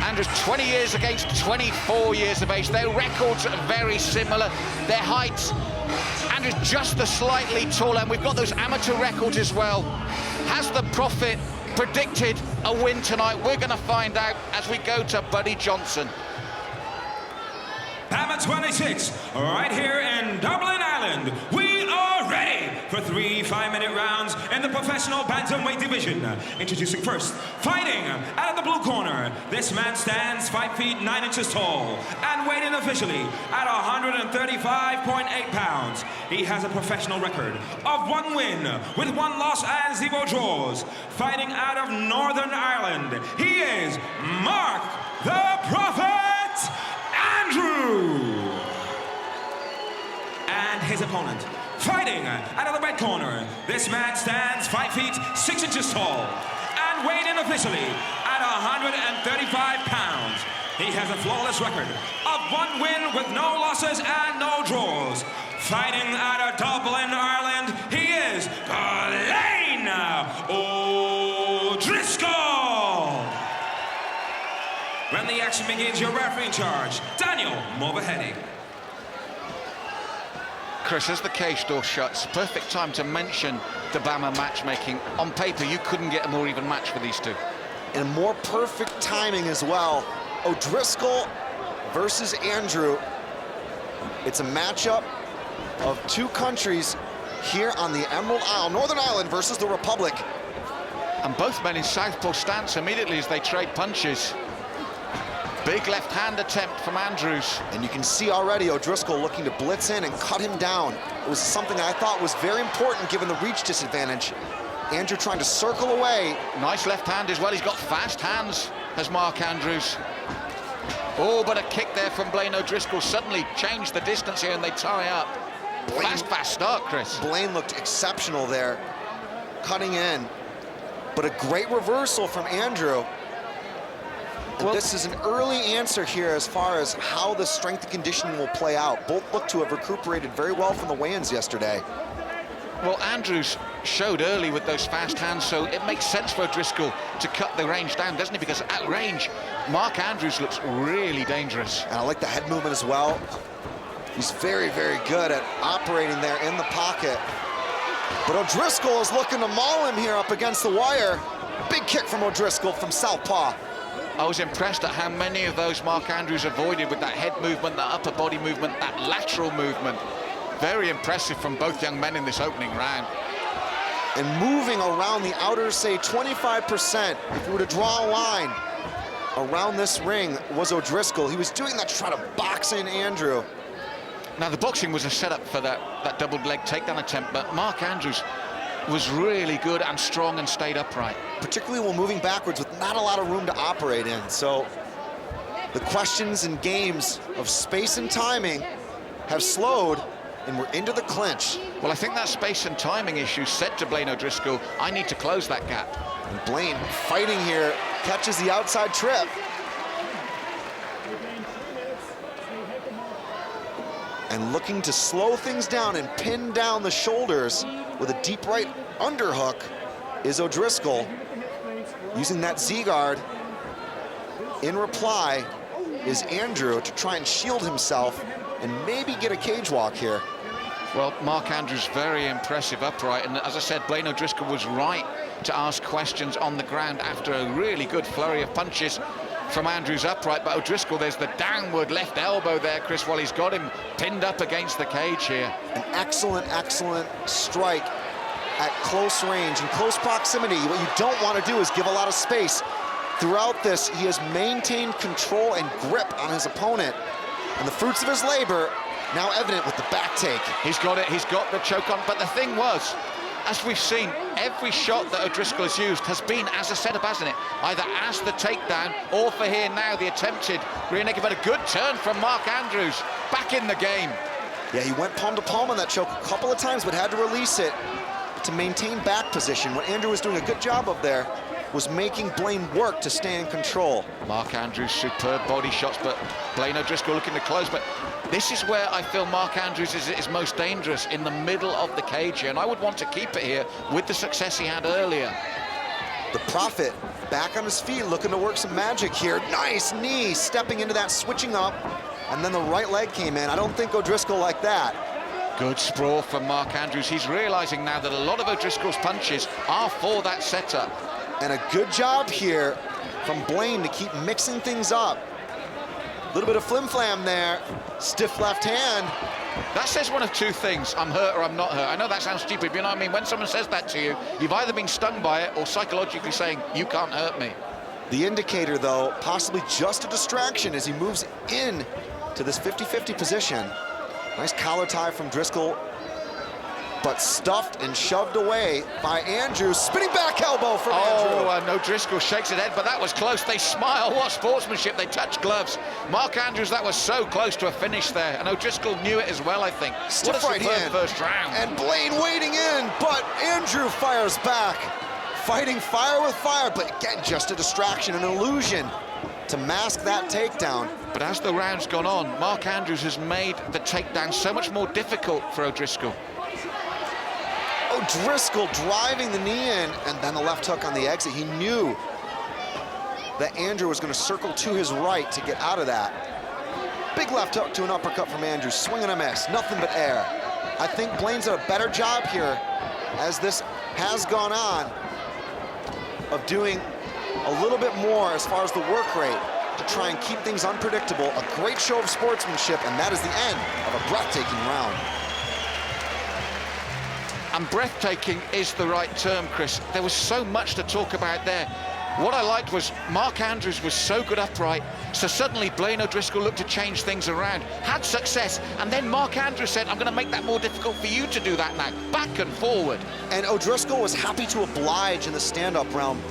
Andrews, 20 years against 24 years of age. Their records are very similar. Their heights, Andrews just the slightly taller, and we've got those amateur records as well. Has the Prophet predicted a win tonight? We're going to find out as we go to Buddy Johnson. BAMMA 26, right here in Dublin, Ireland. We are ready for 3 5-minute rounds in the professional bantamweight division. Introducing first, fighting out of the blue corner. This man stands 5 feet 9 inches tall and weighing officially at 135.8 pounds. He has a professional record of 1 win with 1 loss and 0 draws. Fighting out of Northern Ireland, he is Mark the Prophet Andrew. And his opponent, fighting out of the red corner. This man stands 5 feet 6 inches tall and weighed in officially at 135 pounds. He has a flawless record of 1 win with no losses and no draws. Fighting out of Dublin, Ireland, he is Blaine O'Driscoll. When the action begins, your referee in charge, Daniel Mulvahedi. Chris, as the cage door shuts, perfect time to mention the BAMMA matchmaking. On paper, you couldn't get a more even match for these two. And more perfect timing as well. O'Driscoll versus Andrew. It's a matchup of 2 countries here on the Emerald Isle. Northern Ireland versus the Republic. And both men in southpaw stance immediately as they trade punches. Big left hand attempt from Andrews. And you can see already O'Driscoll looking to blitz in and cut him down. It was something I thought was very important given the reach disadvantage. Andrew trying to circle away. Nice left hand as well. He's got fast hands, has Mark Andrews. Oh, but a kick there from Blaine O'Driscoll suddenly changed the distance here and they tie up. Fast start, Chris. Blaine looked exceptional there, cutting in. But a great reversal from Andrew. Well, this is an early answer here as far as how the strength and conditioning will play out. Both look to have recuperated very well from the weigh-ins yesterday. Well, Andrews showed early with those fast hands, so it makes sense for O'Driscoll to cut the range down, doesn't it? Because at range, Mark Andrews looks really dangerous. And I like the head movement as well. He's very, very good at operating there in the pocket. But O'Driscoll is looking to maul him here up against the wire. Big kick from O'Driscoll from southpaw. I was impressed at how many of those Mark Andrews avoided with that head movement, that upper body movement, that lateral movement. Very impressive from both young men in this opening round. And moving around the outer, say, 25%, if you were to draw a line around this ring, was O'Driscoll. He was doing that to try to box in Andrew. Now, the boxing was a setup for that double leg takedown attempt, but Mark Andrews was really good and strong and stayed upright. Particularly while moving backwards with not a lot of room to operate in. So the questions and games of space and timing have slowed, and we're into the clinch. Well, I think that space and timing issue said to Blaine O'Driscoll, I need to close that gap. And Blaine fighting here, catches the outside trip. And looking to slow things down and pin down the shoulders with a deep right underhook is O'Driscoll. Using that Z-guard. In reply is Andrew to try and shield himself and maybe get a cage walk here. Well, Mark Andrews very impressive upright, and as I said, Blaine O'Driscoll was right to ask questions on the ground after a really good flurry of punches from Andrews upright. But O'Driscoll, there's the downward left elbow there, Chris, while he's got him pinned up against the cage here. An excellent strike at close range, in close proximity. What you don't want to do is give a lot of space. Throughout this, he has maintained control and grip on his opponent. And the fruits of his labor now evident with the back take. He's got it, he's got the choke on. But the thing was, as we've seen, every shot that O'Driscoll has used has been as a setup, hasn't it? Either as the takedown or for here now the attempted rear naked. But a good turn from Mark Andrews, back in the game. Yeah, he went palm to palm on that choke a couple of times, but had to release it to maintain back position. What Andrew was doing a good job of there was making Blaine work to stay in control. Mark Andrews, superb body shots, but Blaine O'Driscoll looking to close. But this is where I feel Mark Andrews is most dangerous, in the middle of the cage here, and I would want to keep it here with the success he had earlier. The Prophet back on his feet, looking to work some magic here. Nice knee, stepping into that, switching up, and then the right leg came in. I don't think O'Driscoll liked that. Good sprawl from Mark Andrews. He's realizing now that a lot of O'Driscoll's punches are for that setup. And a good job here from Blaine to keep mixing things up. A little bit of flim-flam there. Stiff left hand. That says one of two things: I'm hurt or I'm not hurt. I know that sounds stupid, but you know what I mean? When someone says that to you, you've either been stung by it or psychologically saying, you can't hurt me. The indicator, though, possibly just a distraction as he moves in to this 50-50 position. Nice collar tie from Driscoll, but stuffed and shoved away by Andrews. Spinning back elbow from Andrew. Oh, no, Driscoll shakes his head, but that was close. They smile. What sportsmanship. They touch gloves. Mark Andrews, that was so close to a finish there. And O'Driscoll knew it as well, I think. Stiff what a right superb hand. first round. And Blaine waiting in, but Andrew fires back. Fighting fire with fire, but again, just a distraction, an illusion to mask that takedown. But as the round's gone on, Mark Andrews has made the takedown so much more difficult for O'Driscoll. O'Driscoll driving the knee in, and then the left hook on the exit. He knew that Andrew was going to circle to his right to get out of that. Big left hook to an uppercut from Andrews, swing and a miss, nothing but air. I think Blaine's done a better job here as this has gone on of doing a little bit more as far as the work rate to try and keep things unpredictable. A great show of sportsmanship, and that is the end of a breathtaking round. And breathtaking is the right term, Chris. There was so much to talk about there. What I liked was Mark Andrews was so good upright, so suddenly Blaine O'Driscoll looked to change things around, had success, and then Mark Andrews said, I'm going to make that more difficult for you to do that now, back and forward. And O'Driscoll was happy to oblige in the stand-up realm,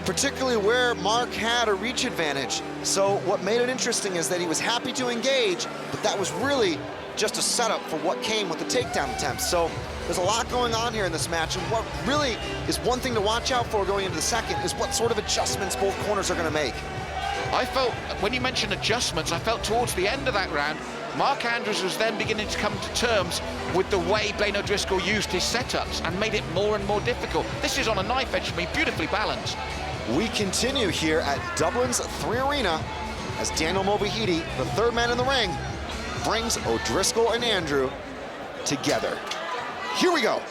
particularly where Mark had a reach advantage. So what made it interesting is that he was happy to engage, but that was really just a setup for what came with the takedown attempts. So there's a lot going on here in this match, and what really is one thing to watch out for going into the second is what sort of adjustments both corners are going to make. I felt, when you mentioned adjustments, I felt towards the end of that round, Mark Andrews was then beginning to come to terms with the way Blaine O'Driscoll used his setups and made it more and more difficult. This is on a knife edge for me, beautifully balanced. We continue here at Dublin's 3 Arena as Daniel Movahidi, the third man in the ring, brings O'Driscoll and Andrew together. Here we go.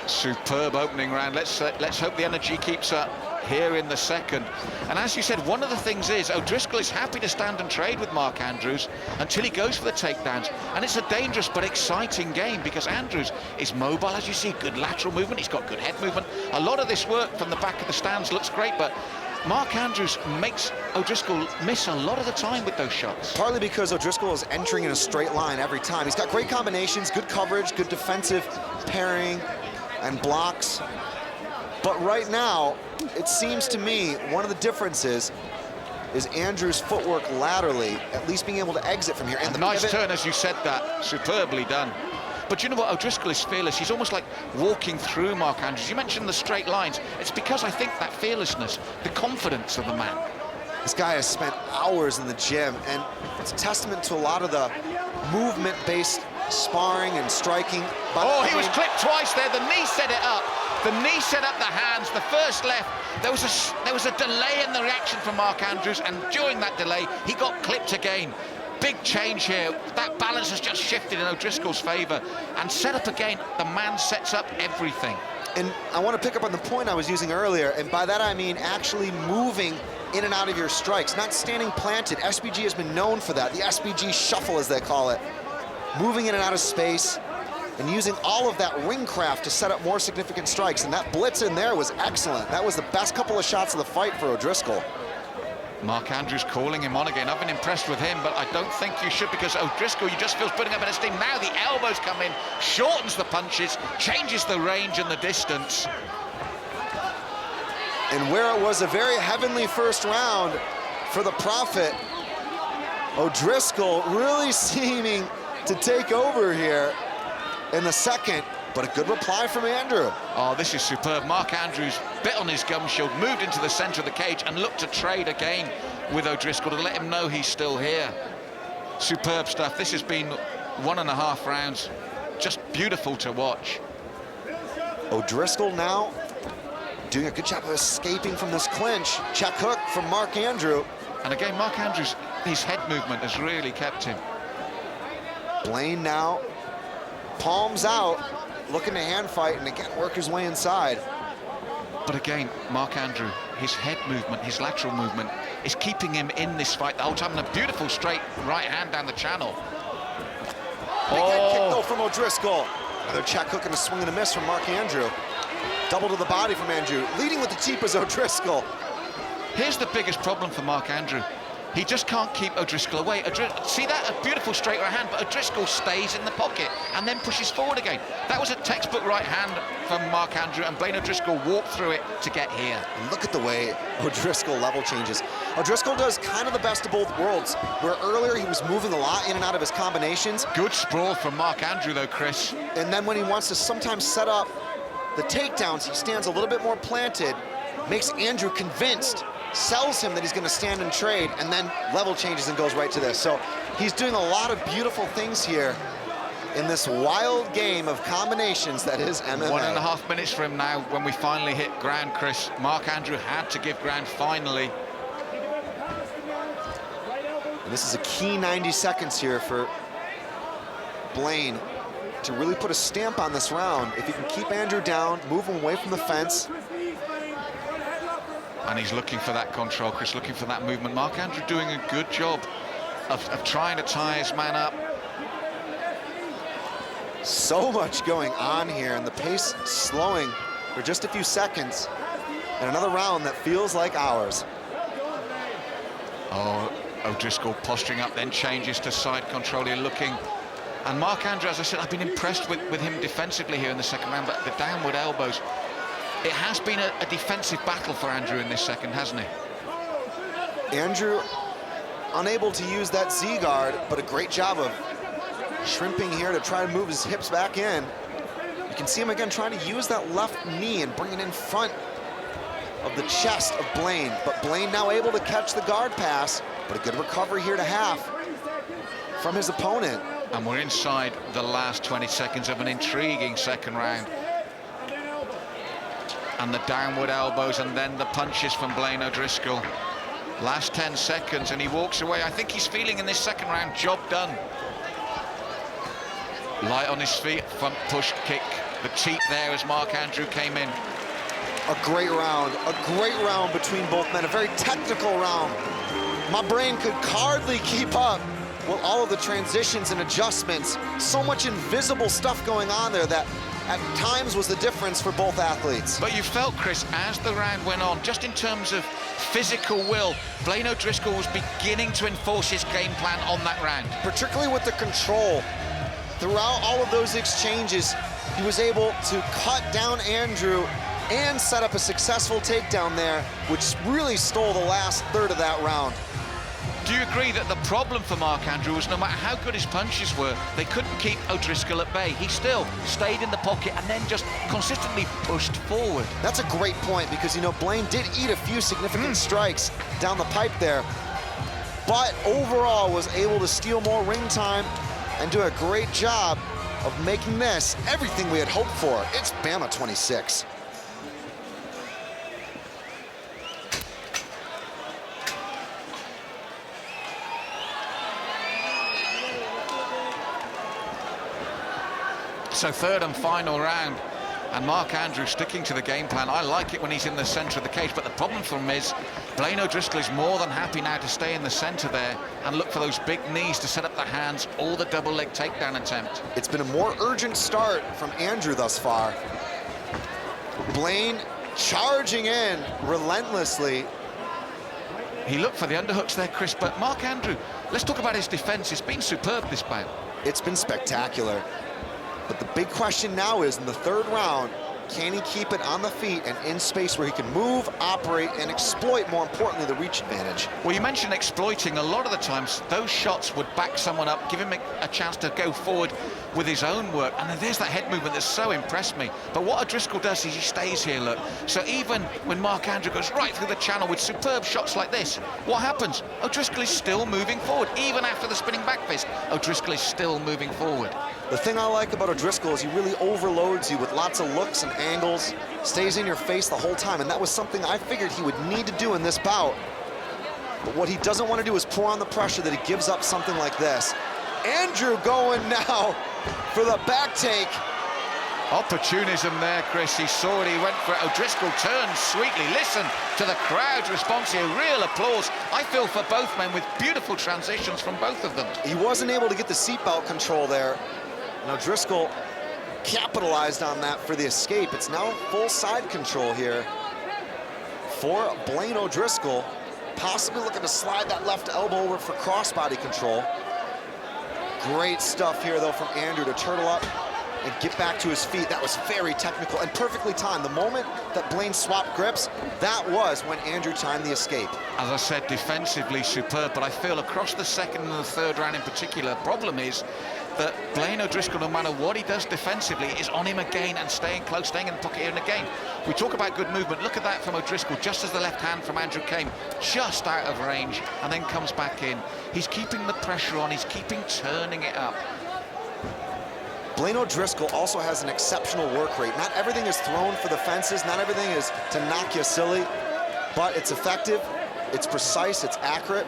Superb opening round. Let's hope the energy keeps up here in the second. And as you said, one of the things is O'Driscoll is happy to stand and trade with Mark Andrews until he goes for the takedowns. And it's a dangerous but exciting game because Andrews is mobile, as you see, good lateral movement. He's got good head movement. A lot of this work from the back of the stands looks great, but Mark Andrews makes O'Driscoll miss a lot of the time with those shots. Partly because O'Driscoll is entering in a straight line every time. He's got great combinations, good coverage, good defensive pairing and blocks. But right now, it seems to me one of the differences is Andrews' footwork laterally, at least being able to exit from here. And the nice pivot. turn, as you said that, superbly done. But you know what, O'Driscoll is fearless. He's almost like walking through Mark Andrews. You mentioned the straight lines. It's because I think that fearlessness, the confidence of the man. This guy has spent hours in the gym, and it's a testament to a lot of the movement-based sparring and striking. Oh, he was clipped twice there. The knee set it up. The knee set up the hands. The first left. There was a delay in the reaction from Mark Andrews, and during that delay, he got clipped again. Big change here. That balance has just shifted in O'Driscoll's favor. And set up again, the man sets up everything. And I want to pick up on the point I was using earlier, and by that I mean actually moving in and out of your strikes, not standing planted. SBG has been known for that, the SBG shuffle as they call it. Moving in and out of space and using all of that ring craft to set up more significant strikes, and that blitz in there was excellent. That was the best couple of shots of the fight for O'Driscoll. Mark Andrews calling him on again. I've been impressed with him, but I don't think you should, because O'Driscoll, you just feels putting up in esteem. Now the elbows come in, shortens the punches, changes the range and the distance. And where it was a very heavenly first round for the Prophet, O'Driscoll really seeming to take over here in the second, but a good reply from Andrew. Oh, this is superb. Mark Andrews bit on his gum shield, moved into the center of the cage and looked to trade again with O'Driscoll to let him know he's still here. Superb stuff. This has been 1.5 rounds. Just beautiful to watch. O'Driscoll now doing a good job of escaping from this clinch. Check hook from Mark Andrew. And again, Mark Andrews, his head movement has really kept him. Blaine now, palms out, looking to hand fight and again work his way inside. But again, Mark Andrew, his head movement, his lateral movement is keeping him in this fight the whole time. And a beautiful straight right hand down the channel. Big head kick though from O'Driscoll. Another check hook and a swing and a miss from Mark Andrew. Double to the body from Andrew. Leading with the teep is O'Driscoll. Here's the biggest problem for Mark Andrew. He just can't keep O'Driscoll away. See that? A beautiful straight right hand, but O'Driscoll stays in the pocket and then pushes forward again. That was a textbook right hand from Mark Andrew, and Blaine O'Driscoll walked through it to get here. Look at the way O'Driscoll level changes. O'Driscoll does kind of the best of both worlds, where earlier he was moving a lot in and out of his combinations. Good sprawl from Mark Andrew though, Chris. And then when he wants to sometimes set up the takedowns, he stands a little bit more planted, makes Andrew convinced, sells him that he's going to stand and trade, and then level changes and goes right to this. So he's doing a lot of beautiful things here in this wild game of combinations that is MMA. 1.5 minutes from now, when we finally hit ground, Chris, Mark Andrew had to give ground finally. And this is a key 90 seconds here for Blaine to really put a stamp on this round. If he can keep Andrew down, move him away from the fence. And he's looking for that control, Chris, looking for that movement. Mark Andrew doing a good job of trying to tie his man up. So much going on here, and the pace slowing for just a few seconds. And another round that feels like hours. Oh, O'Driscoll posturing up, then changes to side control here, looking. And Mark Andrew, as I said, I've been impressed with him defensively here in the second round, but the downward elbows. It has been a defensive battle for Andrew in this second, hasn't he? Andrew unable to use that Z guard, but a great job of shrimping here to try to move his hips back in. You can see him again trying to use that left knee and bring it in front of the chest of Blaine. But Blaine now able to catch the guard pass, but a good recovery here to half from his opponent. And we're inside the last 20 seconds of an intriguing second round. And the downward elbows and then the punches from Blaine O'Driscoll. Last 10 seconds and he walks away. I think he's feeling in this second round, job done. Light on his feet, front push kick. The cheat there as Mark Andrew came in. A great round between both men, a very technical round. My brain could hardly keep up with all of the transitions and adjustments. So much invisible stuff going on there that at times was the difference for both athletes. But you felt, Chris, as the round went on, just in terms of physical will, Blaine O'Driscoll was beginning to enforce his game plan on that round. Particularly with the control. Throughout all of those exchanges, he was able to cut down Andrew and set up a successful takedown there, which really stole the last third of that round. Do you agree that the problem for Mark Andrew was no matter how good his punches were, they couldn't keep O'Driscoll at bay? He still stayed in the pocket and then just consistently pushed forward. That's a great point because, you know, Blaine did eat a few significant strikes down the pipe there, but overall was able to steal more ring time and do a great job of making this everything we had hoped for. It's BAMMA 26. So third and final round, and Mark Andrew sticking to the game plan. I like it when he's in the center of the cage, but the problem for him is Blaine O'Driscoll is more than happy now to stay in the center there and look for those big knees to set up the hands or the double leg takedown attempt. It's been a more urgent start from Andrew thus far. Blaine charging in relentlessly. He looked for the underhooks there, Chris, but Mark Andrew, let's talk about his defense. It's been superb this bout. It's been spectacular. But the big question now is, in the third round, can he keep it on the feet and in space where he can move, operate, and exploit, more importantly, the reach advantage? Well, you mentioned exploiting. A lot of the times, those shots would back someone up, give him a chance to go forward with his own work. And then there's that head movement that so impressed me. But what O'Driscoll does is he stays here, look. So even when Mark Andrew goes right through the channel with superb shots like this, what happens? O'Driscoll is still moving forward. Even after the spinning back fist, O'Driscoll is still moving forward. The thing I like about O'Driscoll is he really overloads you with lots of looks and angles, stays in your face the whole time, and that was something I figured he would need to do in this bout. But what he doesn't want to do is pour on the pressure that he gives up something like this. Andrew going now for the back take. Opportunism there, Chris. He saw it, he went for it. O'Driscoll turned sweetly. Listen to the crowd's response here. Real applause, I feel, for both men, with beautiful transitions from both of them. He wasn't able to get the seatbelt control there. And O'Driscoll capitalized on that for the escape. It's now full side control here for Blaine O'Driscoll, possibly looking to slide that left elbow over for crossbody control. Great stuff here, though, from Andrew to turtle up and get back to his feet. That was very technical and perfectly timed. The moment that Blaine swapped grips, that was when Andrew timed the escape. As I said, defensively superb, but I feel across the second and the third round in particular, the problem is that Blaine O'Driscoll, no matter what he does defensively, is on him again and staying close, staying in the pocket here and again. We talk about good movement. Look at that from O'Driscoll, just as the left hand from Andrew came just out of range and then comes back in. He's keeping the pressure on, he's keeping turning it up. Blaine O'Driscoll also has an exceptional work rate. Not everything is thrown for the fences, not everything is to knock you silly, but it's effective, it's precise, it's accurate,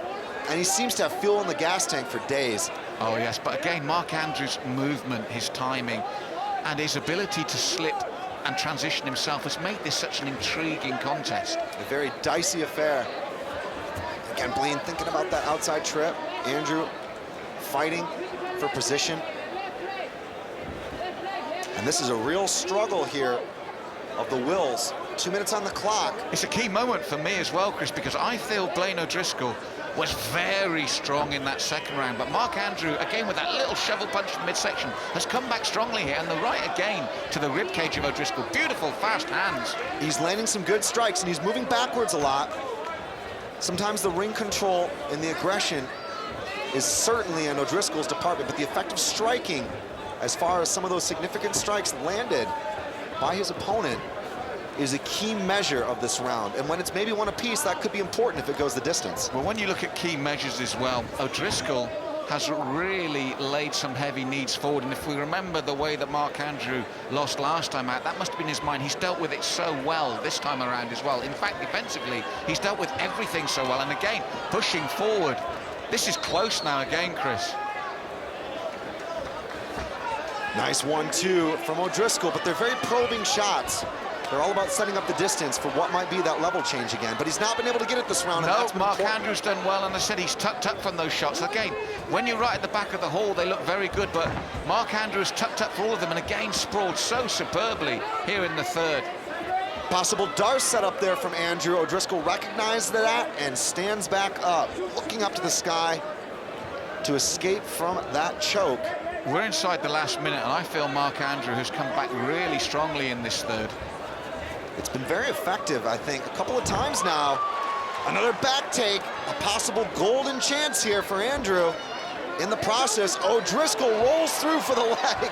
and he seems to have fuel in the gas tank for days. Oh yes, but again, Mark Andrews' movement, his timing, and his ability to slip and transition himself has made this such an intriguing contest. A very dicey affair. Again, Blaine thinking about that outside trip. Andrew fighting for position. And this is a real struggle here of the wills. 2 minutes on the clock. It's a key moment for me as well, Chris, because I feel Blaine O'Driscoll was very strong in that second round, but Mark Andrew, again with that little shovel punch in midsection, has come back strongly here, and the right again to the rib cage of O'Driscoll. Beautiful, fast hands. He's landing some good strikes, and he's moving backwards a lot. Sometimes the ring control and the aggression is certainly in O'Driscoll's department, but the effective striking, as far as some of those significant strikes landed by his opponent, is a key measure of this round. And when it's maybe one apiece, that could be important if it goes the distance. Well, when you look at key measures as well, O'Driscoll has really laid some heavy needs forward. And if we remember the way that Mark Andrew lost last time out, that must have been his mind. He's dealt with it so well this time around as well. In fact, defensively, he's dealt with everything so well. And again, pushing forward. This is close now again, Chris. Nice 1-2 from O'Driscoll, but they're very probing shots. They're all about setting up the distance for what might be that level change again, but he's not been able to get it this round. No, Mark Andrews done well, and I said he's tucked up from those shots. Again, when you're right at the back of the hall, they look very good, but Mark Andrews tucked up for all of them, and again sprawled so superbly here in the third. Possible Darce set up there from Andrew. O'Driscoll recognized that and stands back up, looking up to the sky to escape from that choke. We're inside the last minute, and I feel Mark Andrew has come back really strongly in this third. It's been very effective, I think, a couple of times now. Another back take, a possible golden chance here for Andrew. In the process, O'Driscoll rolls through for the leg.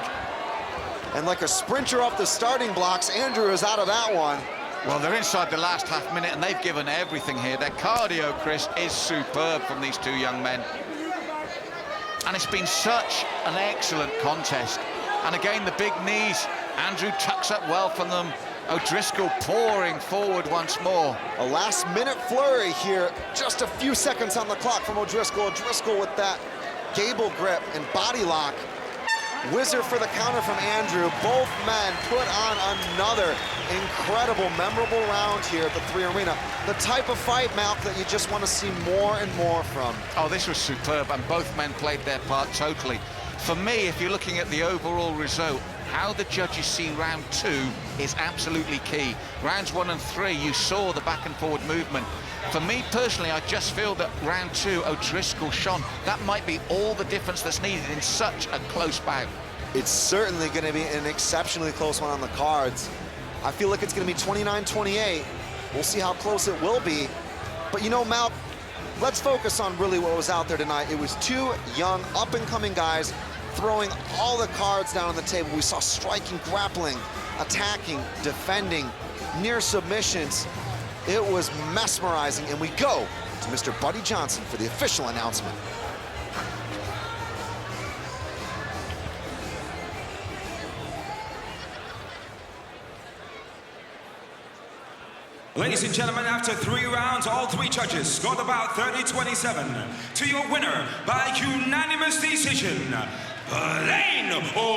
And like a sprinter off the starting blocks, Andrew is out of that one. Well, they're inside the last half minute, and they've given everything here. Their cardio, Chris, is superb from these two young men. And it's been such an excellent contest. And again, the big knees. Andrew tucks up well from them. O'Driscoll pouring forward once more. A last-minute flurry here. Just a few seconds on the clock from O'Driscoll. O'Driscoll with that gable grip and body lock. Whizzer for the counter from Andrew. Both men put on another incredible, memorable round here at the 3 Arena. The type of fight, Malk, that you just want to see more and more from. Oh, this was superb, and both men played their part totally. For me, if you're looking at the overall result, how the judges see round 2 is absolutely key. Rounds 1 and 3, you saw the back and forward movement. For me personally, I just feel that round 2, O'Driscoll shone. That might be all the difference that's needed in such a close bout. It's certainly going to be an exceptionally close one on the cards. I feel like it's going to be 29-28. We'll see how close it will be. But you know, Mal, let's focus on really what was out there tonight. It was two young, up-and-coming guys throwing all the cards down on the table. We saw striking, grappling, attacking, defending, near submissions. It was mesmerizing, and we go to Mr. Buddy Johnson for the official announcement. Ladies and gentlemen, after 3 rounds, all 3 judges scored about 30-27 to your winner by unanimous decision, Blaine O'Driscoll.